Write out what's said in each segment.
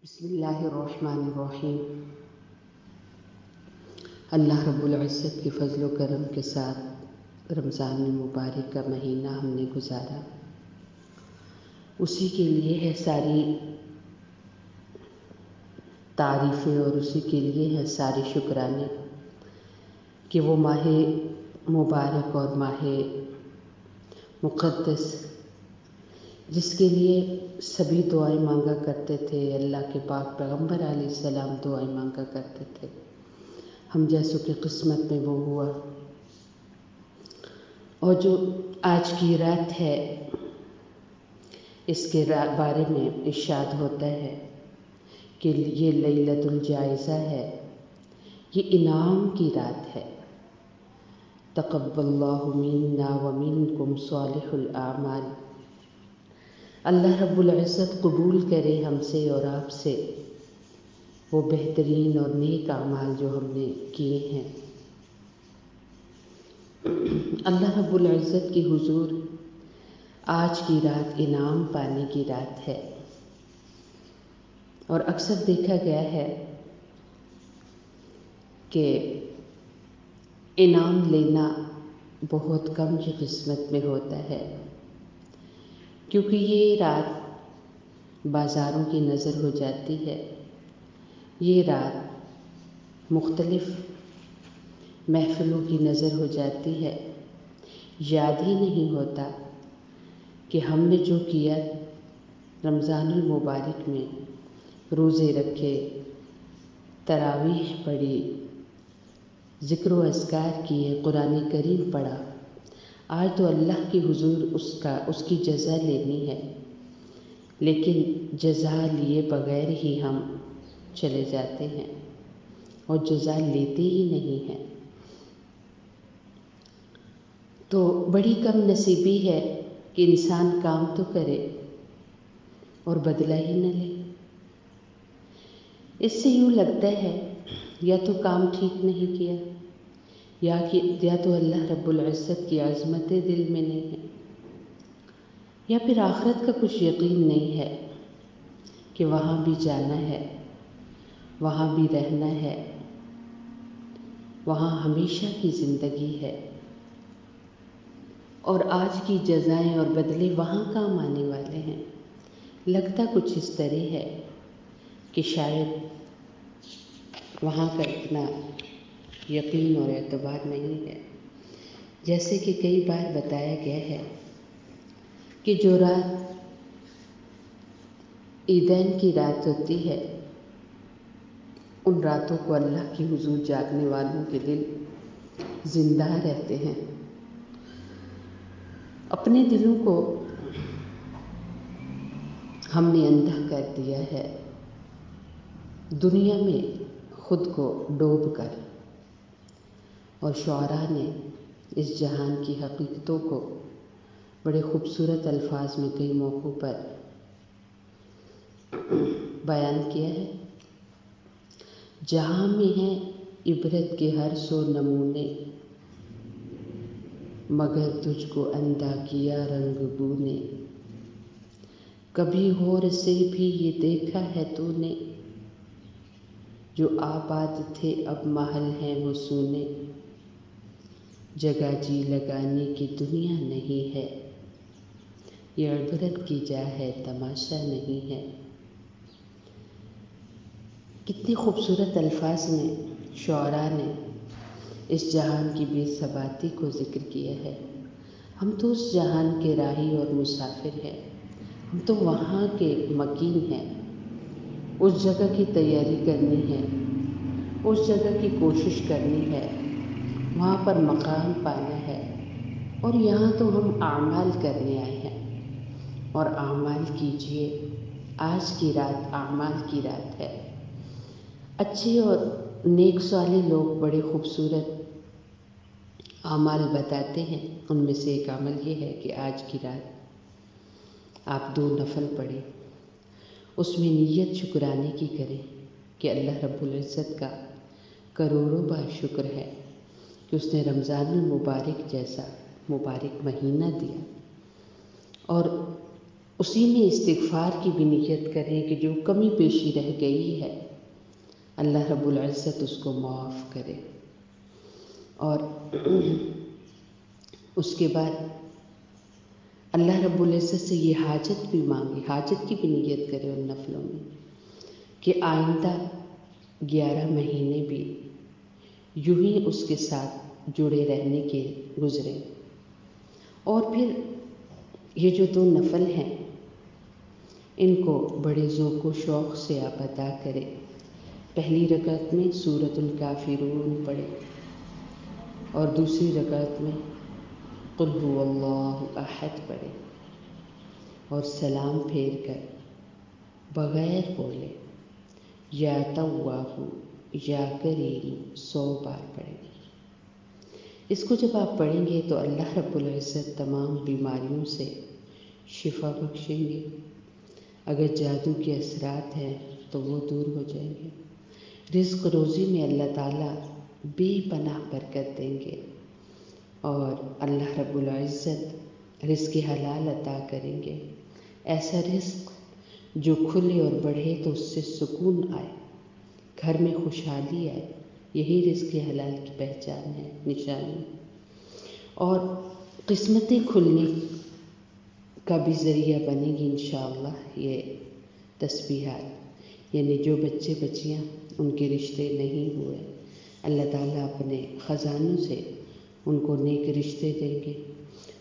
بسم اللہ الرحمن الرحیم۔ اللہ رب العزت کے فضل و کرم کے ساتھ رمضان المبارک کا مہینہ ہم نے گزارا، اسی کے لیے ہے ساری تعریفیں اور اسی کے لیے ہے سارے شکرانے کہ وہ ماہ مبارک اور ماہ مقدس جس کے لیے سبھی دعائیں مانگا کرتے تھے، اللہ کے پاک پیغمبر علیہ السلام دعائیں مانگا کرتے تھے، ہم جیسوں کی قسمت میں وہ ہوا۔ اور جو آج کی رات ہے اس کے بارے میں ارشاد ہوتا ہے کہ یہ لیلۃ الجائزہ ہے، یہ انعام کی رات ہے۔ تقبل اللہ منا ومنکم صالح الاعمال، اللہ رب العزت قبول کرے ہم سے اور آپ سے وہ بہترین اور نیک اعمال جو ہم نے کیے ہیں۔ اللہ رب العزت کی حضور آج کی رات انعام پانے کی رات ہے، اور اکثر دیکھا گیا ہے کہ انعام لینا بہت کم کی قسمت میں ہوتا ہے، کیونکہ یہ رات بازاروں کی نظر ہو جاتی ہے، یہ رات مختلف محفلوں کی نظر ہو جاتی ہے، یاد ہی نہیں ہوتا کہ ہم نے جو کیا رمضان المبارک میں، روزے رکھے، تراویح پڑھی، ذکر و اذکار کیے، قرآن کریم پڑھا، آج تو اللہ کی حضور اس کی جزا لینی ہے، لیکن جزا لیے بغیر ہی ہم چلے جاتے ہیں اور جزا لیتے ہی نہیں ہیں۔ تو بڑی کم نصیبی ہے کہ انسان کام تو کرے اور بدلہ ہی نہ لے۔ اس سے یوں لگتا ہے یا تو کام ٹھیک نہیں کیا، یا تو اللہ رب العزت کی عظمتیں دل میں نہیں ہے، یا پھر آخرت کا کچھ یقین نہیں ہے کہ وہاں بھی جانا ہے، وہاں بھی رہنا ہے، وہاں ہمیشہ کی زندگی ہے، اور آج کی جزائیں اور بدلے وہاں کام آنے والے ہیں۔ لگتا کچھ اس طرح ہے کہ شاید وہاں کا اتنا یقین اور اعتبار نہیں ہے۔ جیسے کہ کئی بار بتایا گیا ہے کہ جو رات عیدین کی رات ہوتی ہے، ان راتوں کو اللہ کی حضور جاگنے والوں کے دل زندہ رہتے ہیں۔ اپنے دلوں کو ہم نے اندھا کر دیا ہے دنیا میں خود کو ڈوب کر، اور شعراء نے اس جہان کی حقیقتوں کو بڑے خوبصورت الفاظ میں کئی موقعوں پر بیان کیا ہے۔ جہاں میں ہیں عبرت کے ہر سو نمونے، مگر تجھ کو اندھا کیا رنگ بو نے، کبھی غور سے بھی یہ دیکھا ہے تو نے، جو آباد تھے اب محل ہیں وہ سونے، جگہ جی لگانے کی دنیا نہیں ہے، یہ عبرت کی جا ہے تماشا نہیں ہے۔ کتنے خوبصورت الفاظ میں شعراء نے اس جہان کی بے ثباتی کو ذکر کیا ہے۔ ہم تو اس جہان کے راہی اور مسافر ہیں، ہم تو وہاں کے مقیم ہیں، اس جگہ کی تیاری کرنی ہے، اس جگہ کی کوشش کرنی ہے، وہاں پر مقام پانا ہے، اور یہاں تو ہم اعمال کرنے آئے ہیں، اور اعمال کیجیے۔ آج کی رات اعمال کی رات ہے۔ اچھے اور نیک صالح لوگ بڑے خوبصورت اعمال بتاتے ہیں، ان میں سے ایک عمل یہ ہے کہ آج کی رات آپ 2 نفل پڑھیں، اس میں نیت شکرانے کی کریں کہ اللہ رب العزت کا کروڑوں بار شکر ہے کہ اس نے رمضان المبارک جیسا مبارک مہینہ دیا، اور اسی میں استغفار کی بھی نیت کریں کہ جو کمی پیشی رہ گئی ہے اللہ رب العزت اس کو معاف کرے، اور اس کے بعد اللہ رب العزت سے یہ حاجت بھی مانگے، حاجت کی بھی نیت کرے ان نفلوں میں کہ آئندہ 11 مہینے بھی یوں ہی اس کے ساتھ جڑے رہنے کے گزرے۔ اور پھر یہ جو 2 نفل ہیں ان کو بڑے ذوق و شوق سے آپ ادا کریں۔ پہلی رکعت میں سورۃ الکافرون پڑھیں اور دوسری رکعت میں قل هو اللہ احد پڑھیں اور سلام پھیر کر بغیر بولے یا تواب یا کریم 100 بار پڑھیں۔ اس کو جب آپ پڑھیں گے تو اللہ رب العزت تمام بیماریوں سے شفا بخشیں گے۔ اگر جادو کے اثرات ہیں تو وہ دور ہو جائیں گے۔ رزق روزی میں اللہ تعالیٰ بے پناہ برکت دیں گے، اور اللہ رب العزت رزق حلال عطا کریں گے، ایسا رزق جو کھلے اور بڑھے تو اس سے سکون آئے، گھر میں خوشحالی آئے۔ یہی رزق حلال کی پہچان ہے، نشانی، اور قسمتیں کھلنے کا بھی ذریعہ بنے گی انشاءاللہ یہ تسبیحات۔ یعنی جو بچے بچیاں ان کے رشتے نہیں ہوئے، اللہ تعالیٰ اپنے خزانوں سے ان کو نیک رشتے دیں گے،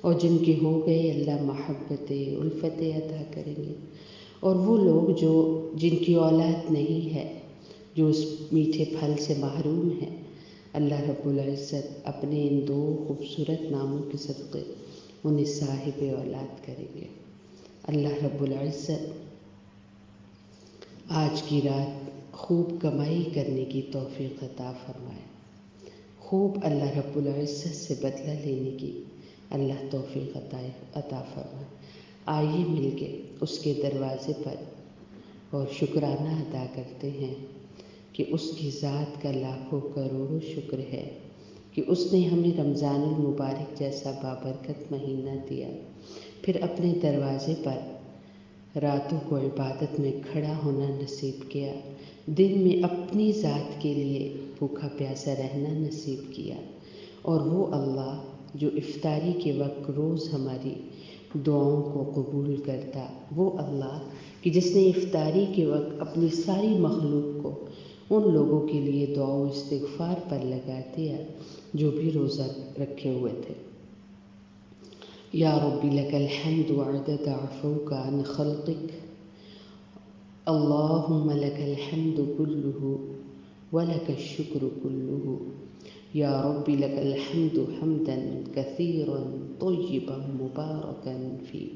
اور جن کے ہو گئے اللہ محبتیں الفتیں عطا کریں گے۔ اور وہ لوگ جن کی اولاد نہیں ہے، جو اس میٹھے پھل سے محروم ہیں، اللہ رب العزت اپنے ان 2 خوبصورت ناموں کے صدقے انہیں صاحب اولاد کریں گے۔ اللہ رب العزت آج کی رات خوب کمائی کرنے کی توفیق عطا فرمائے، خوب اللہ رب العزت سے بدلہ لینے کی اللہ توفیق عطا فرمائے۔ آئیے مل کے اس کے دروازے پر اور شکرانہ ادا کرتے ہیں کہ اس کی ذات کا لاکھوں کروڑوں شکر ہے کہ اس نے ہمیں رمضان المبارک جیسا بابرکت مہینہ دیا، پھر اپنے دروازے پر راتوں کو عبادت میں کھڑا ہونا نصیب کیا، دن میں اپنی ذات کے لیے بھوکا پیاسا رہنا نصیب کیا۔ اور وہ اللہ جو افطاری کے وقت روز ہماری دعاؤں کو قبول کرتا، وہ اللہ کہ جس نے افطاری کے وقت اپنی ساری مخلوق کو ان لوگوں کے لیے دعا و استغفار پر لگا دیا جو بھی روزہ رکھے ہوئے تھے۔ یا رب لک الحمد عدد عفوک عن خلقک، اللہم لک الحمد کلہ ولک الشکر کلہ، یا رب لک الحمد حمدا کثیرا طیبا مبارکا فی،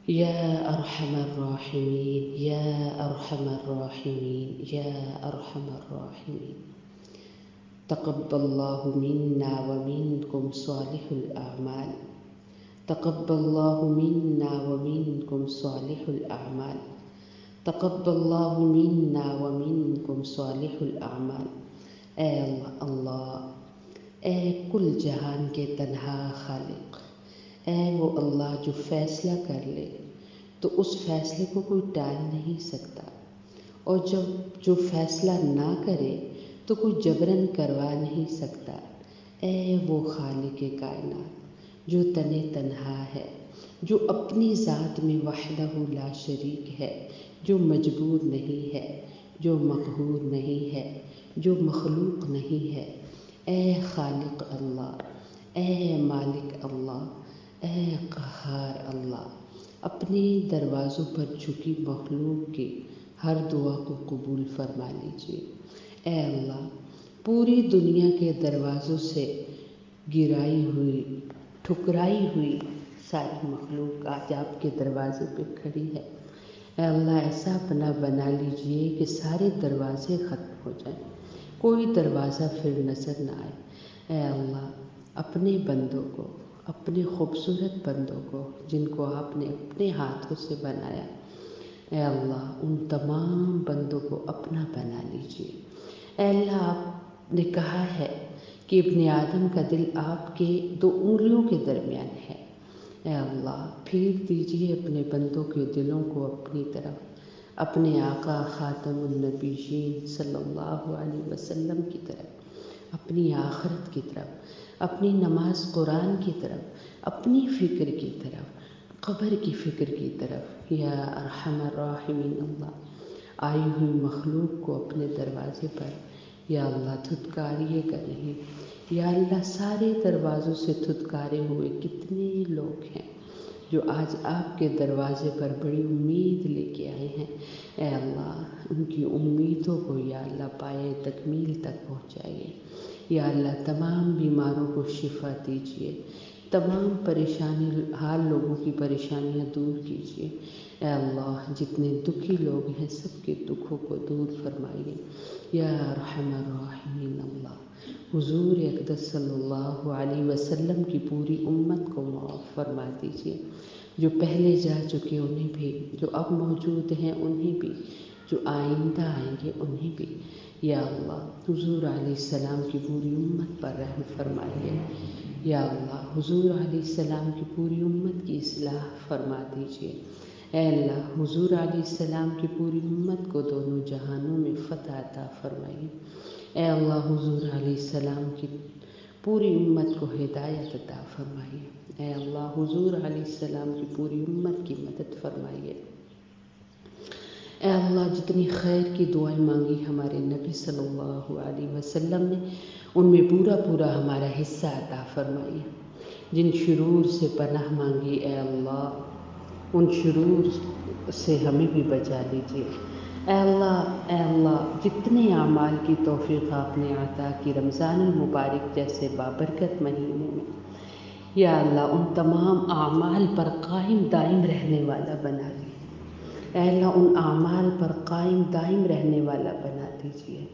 یا ارحم الراحمین یا ارحم الراحمین یا ارحم الراحمین۔ تقبل اللہ منا ومنکم صالح الاعمال، تقبل اللہ منا ومنکم صالح الاعمال، تقبل اللہ منا ومنکم صالح الاعمال۔ اے اللہ، اے کل جہان کے تنہا خالق، اے وہ اللہ جو فیصلہ کر لے تو اس فیصلے کو کوئی ٹال نہیں سکتا، اور جب جو فیصلہ نہ کرے تو کوئی جبراً کروا نہیں سکتا۔ اے وہ خالق کائنات جو تنہا ہے، جو اپنی ذات میں وحدہ لا شریک ہے، جو مجبور نہیں ہے، جو مقہور نہیں ہے، جو مخلوق نہیں ہے۔ اے خالق اللہ، اے مالک اللہ، اے قہار اللہ، اپنے دروازوں پر جھکی مخلوق کی ہر دعا کو قبول فرما لیجیے۔ اے اللہ، پوری دنیا کے دروازوں سے گرائی ہوئی، ٹھکرائی ہوئی ساری مخلوق آج آپ کے دروازے پہ کھڑی ہے۔ اے اللہ، ایسا اپنا بنا لیجئے کہ سارے دروازے ختم ہو جائیں، کوئی دروازہ پھر نظر نہ آئے۔ اے اللہ، اپنے بندوں کو، اپنے خوبصورت بندوں کو جن کو آپ نے اپنے ہاتھوں سے بنایا، اے اللہ ان تمام بندوں کو اپنا بنا لیجئے۔ اے اللہ، آپ نے کہا ہے کہ ابن آدم کا دل آپ کے 2 انگلیوں کے درمیان ہے۔ اے اللہ پھیر دیجیے اپنے بندوں کے دلوں کو اپنی طرف، اپنے آقا خاتم النبیین صلی اللہ علیہ وسلم کی طرف، اپنی آخرت کی طرف، اپنی نماز قرآن کی طرف، اپنی فکر کی طرف، قبر کی فکر کی طرف۔ یا ارحم الراحمین اللہ، آئی ہوئی مخلوق کو اپنے دروازے پر یا اللہ دھتکاریے گا نہیں۔ یا اللہ سارے دروازوں سے دھتکارے ہوئے کتنے لوگ ہیں جو آج آپ کے دروازے پر بڑی امید لے کے آئے ہیں، اے اللہ ان کی امیدوں کو یا اللہ پائے تکمیل تک پہنچائیے۔ یا اللہ تمام بیماروں کو شفا دیجیے، تمام پریشانی حال لوگوں کی پریشانیاں دور کیجیے۔ اے اللہ جتنے دکھی لوگ ہیں سب کے دکھوں کو دور فرمائیے۔ یا ارحم الراحمین اللہ، حضور اقدس صلی اللہ علیہ وسلم کی پوری امت کو معاف فرما دیجیے، جو پہلے جا چکے انہیں بھی، جو اب موجود ہیں انہیں بھی، جو آئندہ آئیں گے انہیں بھی۔ یا اللہ حضور علیہ السلام کی پوری امت پر رحم فرمائیے۔ یا اللہ حضور علیہ السلام کی پوری امت کی اصلاح فرما دیجیے۔ اے اللہ حضور علیہ السلام کی پوری امت کو دونوں جہانوں میں فتح عطا فرمائیے۔ اے اللہ حضور علیہ السلام کی پوری امت کو ہدایت عطا فرمائیے۔ اے اللہ حضور علیہ السلام کی پوری امت کی مدد فرمائیے۔ اے اللہ جتنی خیر کی دعائیں مانگی ہمارے نبی صلی اللہ علیہ وسلم نے، ان میں پورا پورا ہمارا حصہ عطا فرمائیے۔ جن شرور سے پناہ مانگی اے اللہ ان شرور سے ہمیں بھی بچا لیجیے۔ اے اللہ جتنے اعمال کی توفیق آپ نے عطا کی رمضان المبارک جیسے بابرکت مہینے میں، یا اللہ ان تمام اعمال پر قائم دائم رہنے والا بنا دیجیے۔ اے اللہ ان اعمال پر قائم دائم رہنے والا بنا دیجیے۔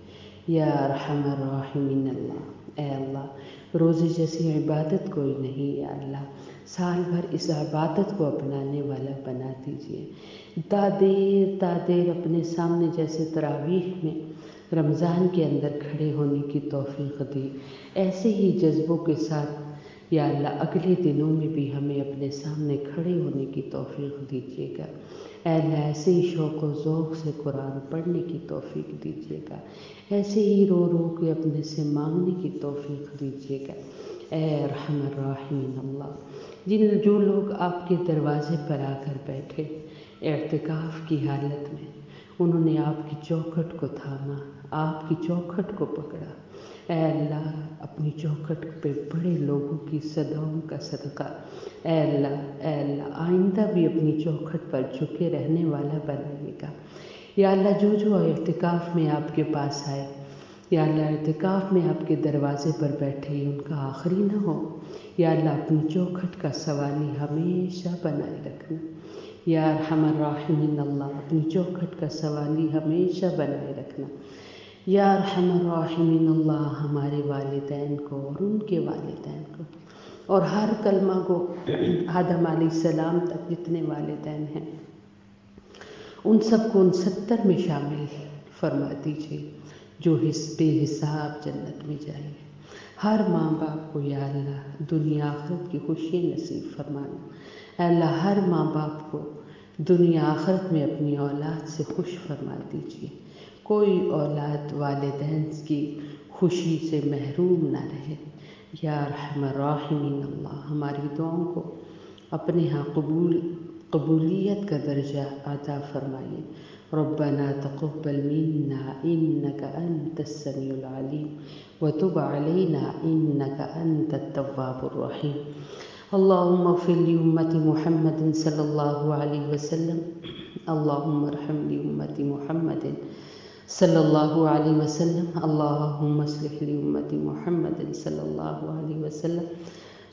یا ارحم الراحمین اللہ، اے اللہ روزے جیسی عبادت کوئی نہیں، یا اللہ سال بھر اس عبادت کو اپنانے والا بنا دیجیے۔ دیر اپنے سامنے جیسے تراویح میں رمضان کے اندر کھڑے ہونے کی توفیق دی، ایسے ہی جذبوں کے ساتھ یا اللہ اگلے دنوں میں بھی ہمیں اپنے سامنے کھڑے ہونے کی توفیق دیجیے گا۔ اے اللہ ایسے ہی شوق و ذوق سے قرآن پڑھنے کی توفیق دیجیے گا، ایسے ہی رو رو کے اپنے سے مانگنے کی توفیق دیجیے گا۔ اے ارحم الراحمین اللہ، جو لوگ آپ کے دروازے پر آ کر بیٹھے اعتکاف کی حالت میں، انہوں نے آپ کی چوکھٹ کو تھاما، آپ کی چوکھٹ کو پکڑا، اے اللہ اپنی چوکھٹ پہ بڑے لوگوں کی صداؤں کا صدقہ اے اللہ آئندہ بھی اپنی چوکھٹ پر جھکے رہنے والا بنائیے گا۔ یا اللہ جو اعتکاف میں آپ کے پاس آئے، یا اللہ اعتکاف میں آپ کے دروازے پر بیٹھے ان کا آخری نہ ہو، یا اللہ اپنی چوکھٹ کا سوالی ہمیشہ بنائے رکھنا۔ یا ارحم الراحمین اللہ اپنی چوکھٹ کا سوالی ہمیشہ بنائے رکھنا۔ یا ارحم الراحمین اللہ ہمارے والدین کو اور ان کے والدین کو اور ہر کلمہ کو آدم علیہ السلام تک جتنے والدین ہیں ان سب کو ان 70 میں شامل فرما دیجیے جو بے حساب جنت میں جائیں گے۔ ہر ماں باپ کو یا اللہ دنیا آخرت کی خوشی نصیب فرمانا۔ اے اللہ ہر ماں باپ کو دنیا آخرت میں اپنی اولاد سے خوش فرما دیجیے، کوئی اولاد والدین کی خوشی سے محروم نہ رہے۔ یا ارحم الراحمین اللہ ہماری دعاؤں کو اپنے ہاں قبولیت کا درجہ عطا فرمائیے۔ ربنا تقبل منا انك انت السميع العليم وتب علينا انك انت التواب الرحيم۔ اللهم اغفر لأمة محمد صلى الله عليه وسلم، اللهم ارحم لأمة محمد صلی اللہ علیہ وسلم، اللہم اصلح لأمة محمد صلی اللہ علیہ وسلم۔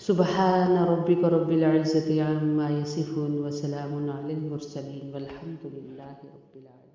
سبحان ربک رب العزة عما یصفون وسلام علی المرسلین والحمد للہ رب العالمین۔